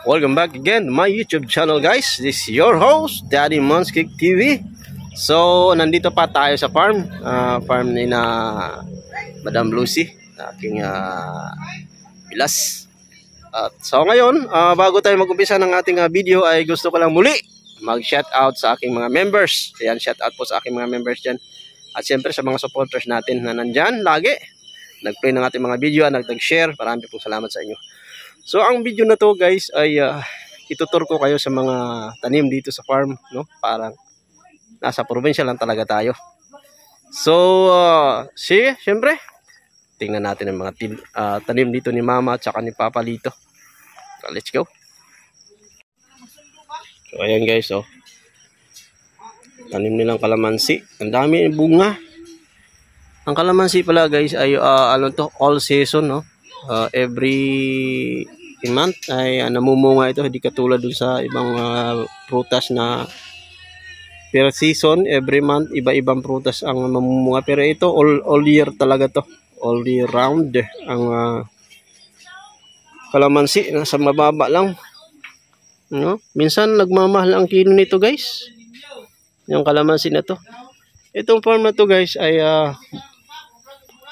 Welcome back again to my YouTube channel, guys. This is your host, Daddy Monskik TV. So, nandito pa tayo sa farm. Farm ni na Madam Lucy, aking bilas. At so ngayon, bago tayo mag-umpisa ng ating video, ay gusto ko lang muli mag-shout out sa aking mga members. Ayan, shout out po sa aking mga members dyan. At siyempre sa mga supporters natin na nandyan lagi. Nag-play ng ating mga video, nag-share. Marami pong salamat sa inyo. So ang video na to, guys, ay itutur ko kayo sa mga tanim dito sa farm, no? Parang nasa probinsya lang talaga tayo. So siyempre tingnan natin ang mga tanim dito ni Mama at saka ni Papa dito. So, let's go. So ayan, guys, oh. Tanim nilang kalamansi. Ang dami ng bunga. Ang kalamansi pala, guys, ay all season, no? Every month ay namumunga ito, hindi katulad dun sa ibang prutas na per season, every month iba-ibang prutas ang mamumunga, pero ito all year talaga to, all year round ang kalamansi. Nasa mababa lang, no? Minsan nagmamahal ang kilo nito, guys, yung kalamansi na to. Itong farm na to, guys, ay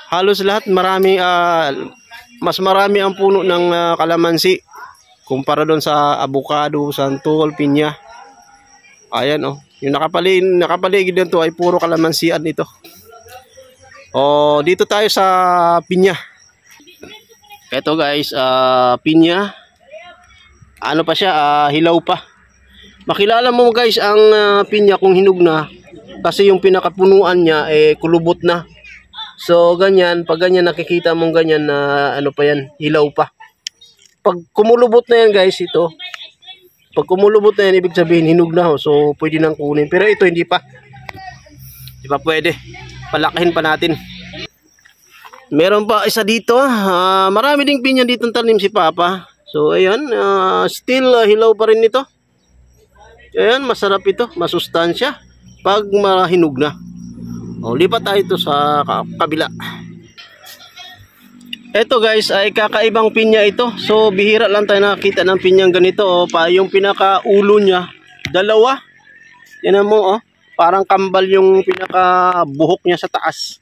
halos lahat mas marami ang puno ng kalamansi kumpara doon sa avocado, santol, pinya. Ayan, oh. Yung nakapaligid nito ay puro kalamansian ito. Dito tayo sa pinya. Ito, guys, pinya. Ano pa siya? Hilaw pa. Makilala mo, guys, ang pinya kung hinog na kasi yung pinakapunuan niya kulubot na. So ganyan, pag ganyan nakikita mong ganyan na ano pa yan, hilaw pa. Pag kumulubot na yan, guys, ito. Pag kumulubot na yan, ibig sabihin hinog na. So pwede nang kunin. Pero ito hindi pa. Hindi pa pwede. Palakihin pa natin. Meron pa isa dito. Marami ding pinya ditong tanim si Papa. So ayan, still hilaw pa rin ito. Ayan, masarap ito, masustansya pag mahinog na. Lipat tayo ito sa kabila. Ito, guys, ay kakaibang pinya ito. So bihira lang tayo nakita ng pinyang ganito. Yung pinakaulo niya, dalawa. Yan mo, parang kambal yung pinakabuhok niya sa taas.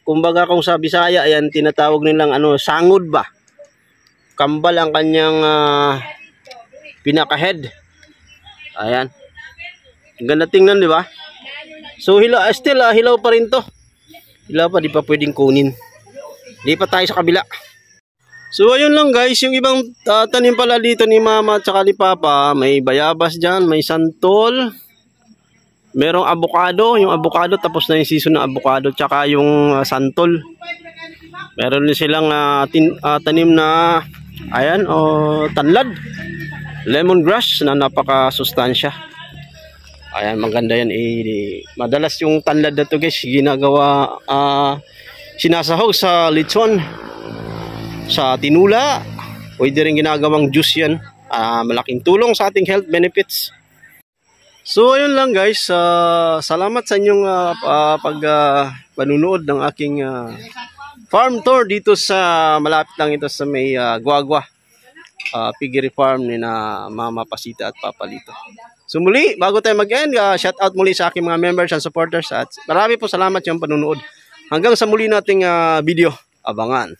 Kumbaga kung sa Bisaya, ayan, tinatawag nilang sangod ba. Kambal ang kanyang pinaka-head. Ayan. Ang ganda tingnan, di ba? So still hilaw pa rin to. Hilaw pa, di pa pwedeng kunin. Lipat tayo sa kabila. So ayun lang, guys, yung ibang tanim pala dito ni Mama at saka ni Papa. May bayabas dyan, may santol, merong avocado. Yung avocado, tapos na yung season ng avocado, tsaka yung santol. Meron din silang tanim na ayan, tanlad, lemongrass na napaka-sustansya. Ayan, maganda yan. Madalas yung tanlad na to, guys, ginagawa, sinasahaw sa lechon, sa tinula. Pwede rin ginagawang juice yan. Malaking tulong sa ating health benefits. So ayun lang, guys, salamat sa inyong panunood ng aking farm tour dito sa malapit lang ito sa may Guagua Piggery Farm ni na Mama Pasita at Papa Lito. So muli, bago tayo mag-end, shout out muli sa aking mga members and supporters at marami po salamat yung panunood. Hanggang sa muli nating video, abangan.